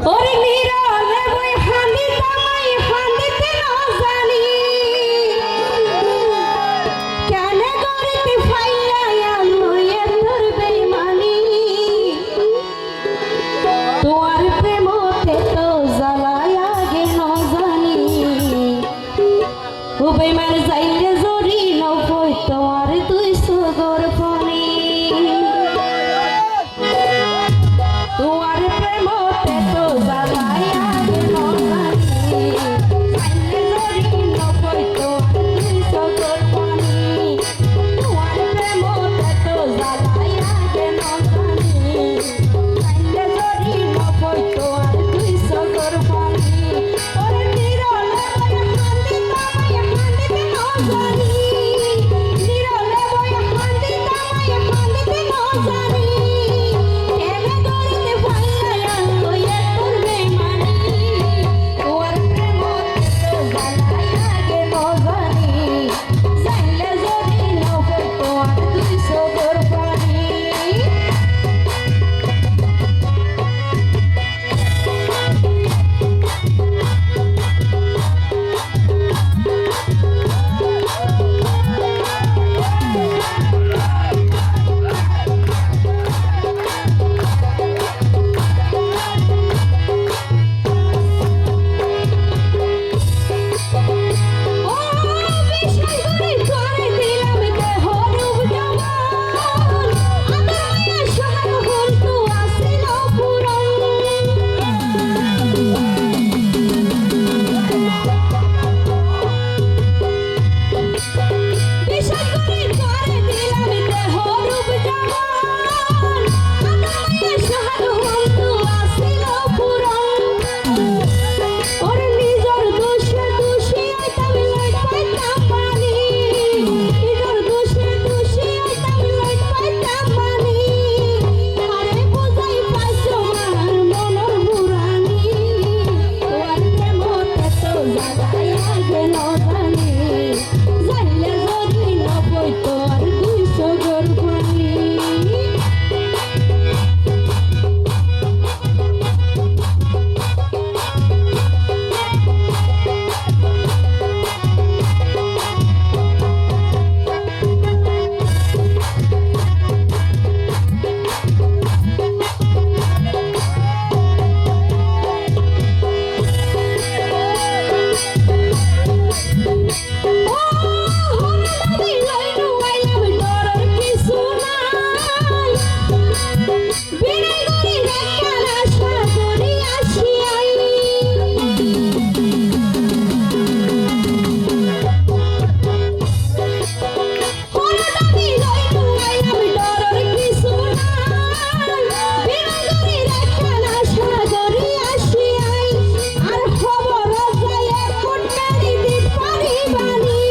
ওরে নীরবে বই হাঁদি তামাই হাঁদিতে না জানি কেন করিতে ফাইলাইয়া লইয়া তোর বেইমানি তোর প্রেমতে তো জ্বালায়া গে না জানি ও বেইমান যাইলে জরি নবই তোমার তুই সুগর ফনি তোমার প্রেমতে তো জ্বালায়া গে না জানি যাইলে জরি নবই তোমার তুই সুগর ফনি তোমার প্রেমতে তো জ্বালায়া গে না জানি যাইলে জরি নবই তোমার তুই সুগর ফনি ওরে নিরলে হাঁদি তামাই হাঁদিতে না জানি নিরলে হাঁদি তামাই হাঁদিতে না জানি কেন গরিতে ফাইলাইয়া লইয়া তোর বেইমানি তোর প্রেমতে তো জ্বালায়া গে না জানি যাইলে জরি নবই তোমার তুই সুগর ফনি ও বিশাল করে করে দিলাম দেহ রূপ জবান আদায়া সোহাগ হন্তু আসিল পুরাণ বিশাল করে করে দিলাম দেহ রূপ জবান আদায়া সোহাগ হন্তু আসিল পুরাণ ওরে নিজর দোষে দোষী আইতাম লইট পাইতাম পানি নিজর দোষে দোষী আইতাম লইট পাইতাম পানি আরে বুঝাই পাইছো আমার মনের বুড়ানি তোর প্রেমতে তো জ্বালায়া গে না জানি যাইলে জরি নবই তোর দুই সুগর ফনি ও হরে নবী লইনু আইলাম ডরের কিছু নাই বিনয় করি রাখার আশা করি আসিয়াই হরে নবী লইনু আইলাম ডরের কিছু নাই বিনয় করি রাখার আশা করি আসিয়াই আর খবর যায় কোটারি দিতে পারিবানি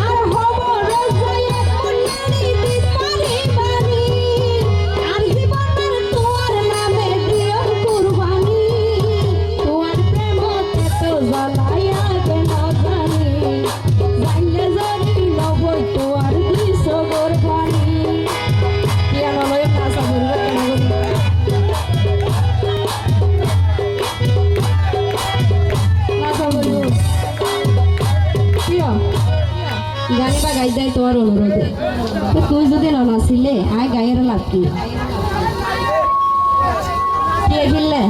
আর খবর যায় কোটারি দিতে পারিবানি আর জীবনের তোমার নামে দিও কুরবানি তোমার প্রেমতে তো জ্বালায়া গে না জানি যাইলে জরি নবই তোমার দুই সুগর ফনি কেন লয় কাঁচা বলবে কাঁচা বলবো প্রিয় গান বা গাই দেয় তোমার অনুরোধে তো তুই যদি না নাচিলে আয় গায়ের লাভ কি কে ফেললে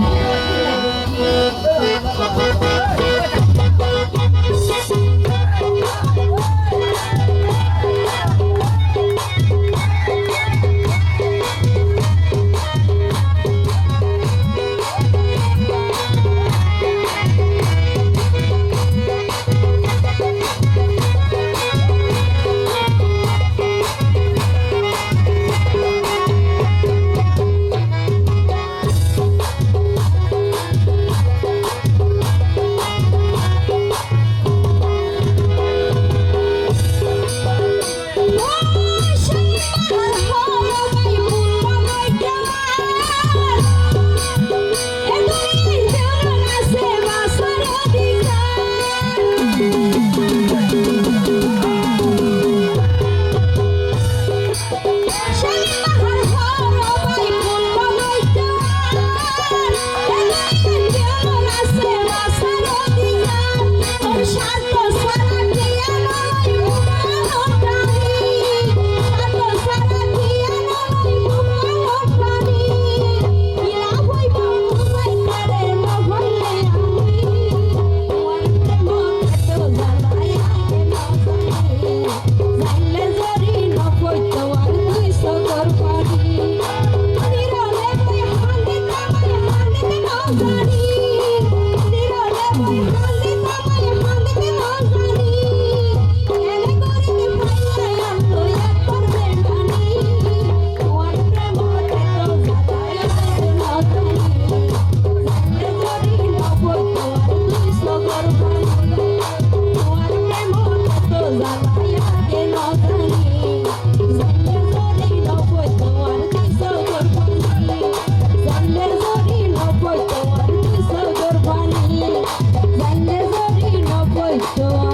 দায়িত্ব